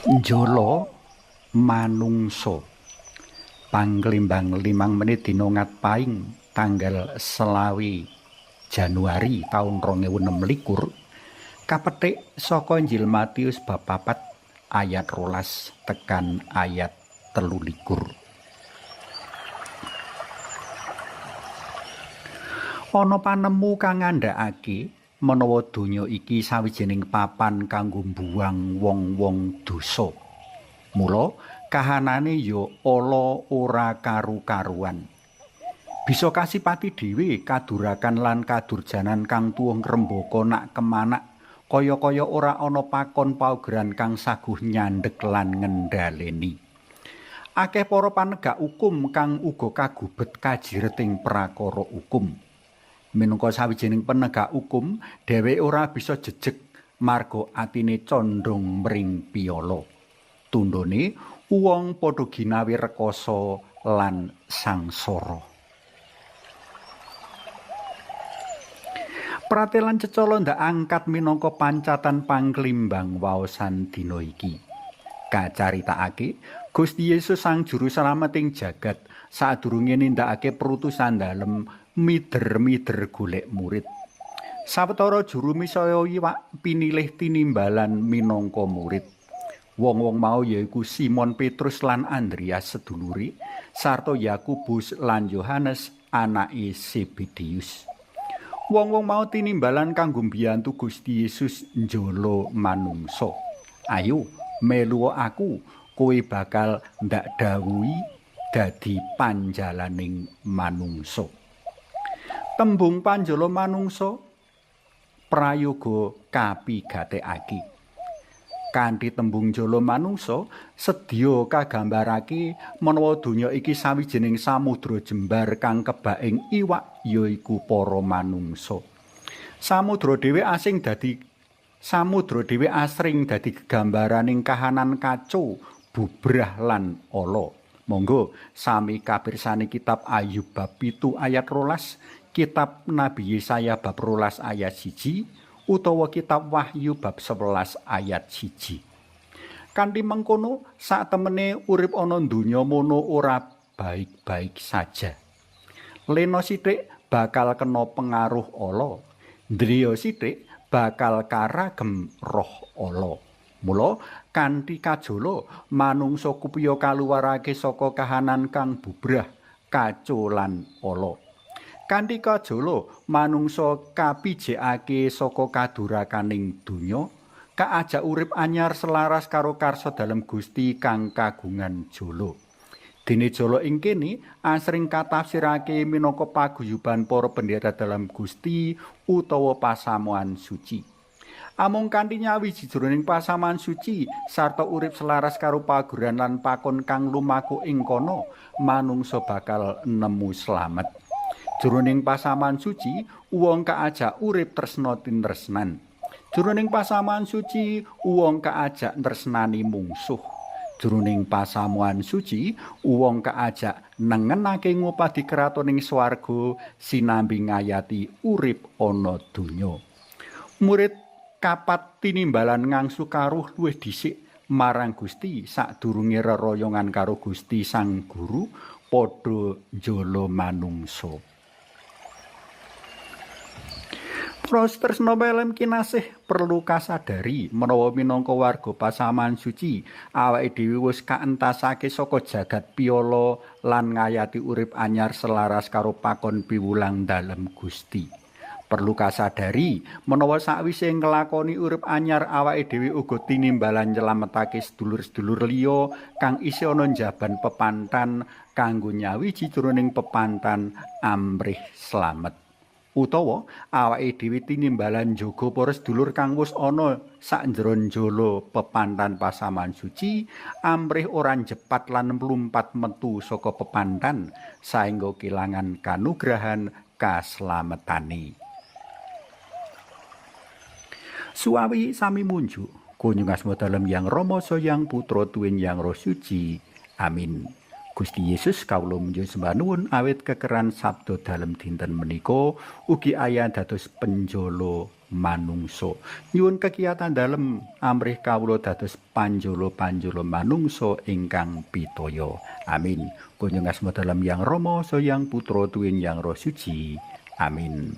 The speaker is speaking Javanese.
Njala manungsa Panglimbang 5 menit dina Ngatpaing tanggal 20 Januari taun 2026 kapethik saka Injil Matius bab 4 ayat 12 tekan ayat 23. Ana panemu kang ngandhakake menawa donya iki sawijining papan kanggo mbuwang wong-wong dosa. Mula kahanane ya ala ora karu-karuan. Bisa kasipati dhewe kadurakan lan kadurjanan kang tuwuh ngrembaka nak kemanak kaya-kaya ora ana pakon paugeran kang saguh nyandhek lan ngendhaleni. Akeh para panegak hukum kang uga kagubet kajireting prakara hukum. Minangka sawijining penegak hukum, dheweke ora bisa jejeg marga atine condong mring piyala. Tundhone wong padha ginawi rekasa lan sangsara. Pratelan Cecala ndak angkat minangka pancatan panglimbang waosan dina iki. Kacaritakake Gusti Yesus Sang Juru Slamet ing jagat sadurunge nindakake perutusan dalem mider-mider golek murid. Sawetara juru misaya iwak pinilih tinimbalan minangka murid. Wong-wong mau yaiku Simon Petrus lan Andreas sedulure sarta Yakobus lan Yohanes anake Zebedeus. Wong-wong mau tinimbalan kanggo mbiyantu Gusti Yesus njala manungsa. Ayo melu aku, kowe bakal ndak dawuhi dadi panjalaning manungsa. Tembung panjala manungsa prayoga kapigatekake. Kanthi tembung jala manungsa sedya kagambarake menawa donya iki sawijining samudra jembar kang kebak ing iwak yaiku para manungsa. Samudra dhewe asring dadi gegambaraning kahanan kaco, bubrah lan ala. Monggo sami kapirsani kitab Ayub bab 7 ayat 12, kitab Nabi Yesaya bab 12 ayat 1, utawa kitab Wahyu bab 11 ayat 1. Kanthi mengkono sak temene urip ana donya mono ora baik-baik saja. Lena sithik bakal kena pengaruh ala, ndriya sithik bakal karagem roh ala. Mula kanthi kajala manungsa kupiya kaluwarake saka kahanan kang bubrah, kaco lan ala. Kanthi kajala manungsa kapijekake saka kadurakaning donya, kaajak urip anyar selaras karo karsa dalem Gusti kang kagungan jala. Dene jala ing kene asring katafsirake minangka paguyuban para pendeta dalam Gusti utawa pasamuan suci. Amung kanthi nyawiji jroning pasaman suci sarta urip selaras karo paguran lan pakon kang lumaku ing kono, manungsa bakal nemu slamet. Jroning pasaman suci wong kaajak urip tresna tinresnan. Jroning pasaman suci wong kaajak tresnani mungsuh. Jroning pasamuan suci wong kaajak nengenake ngupadi kratoning swarga sinambi ngayati urip ana donya. Murid kapat tinimbalan ngangsu karuh luwih dhisik marang Gusti sadurunge reroyongan karo Gusti Sang Guru padha njala manungsa. Prostresna pelem kinasih perlu kasadari menawa minangka warga pasaman suci awake dhewe wis kaentasake saka jagat piyala lan ngayati urip anyar selaras karo pakon piwulang dalem Gusti. Perlu kasadari menawa sakwise nglakoni urip anyar awake dhewe uga tinimbalan nyelametake sedulur-sedulur liya kang isih ana njaban pepantan kanggo nyawiji jroning pepantan amrih slamet. Utawa awake dhewe tinimbalan njaga para sedulur kang wis ana sakjeron jala pepantan pasaman suci amrih ora jepat lan mlumpat metu saka pepantan saengga kelangan kanugrahan kaslametane. Suawi sami munjuk, kunjung asma dalem Yang Rama Sang Yang Putra tuwin Yang Roh Suci. Amin. Gusti Yesus kawula munjuk sembah nuwun awit kekeran sabda dalem dinten menika ugi aya dados penjolo manungsa. Nyuwun kekiyatan dalem amrih kawula dados panjolo-panjolo manungsa ingkang pitaya. Amin. Kunjung asma dalam Yang Rama, Sang Yang Putra, Tuwin Yang Roh Suci. Amin.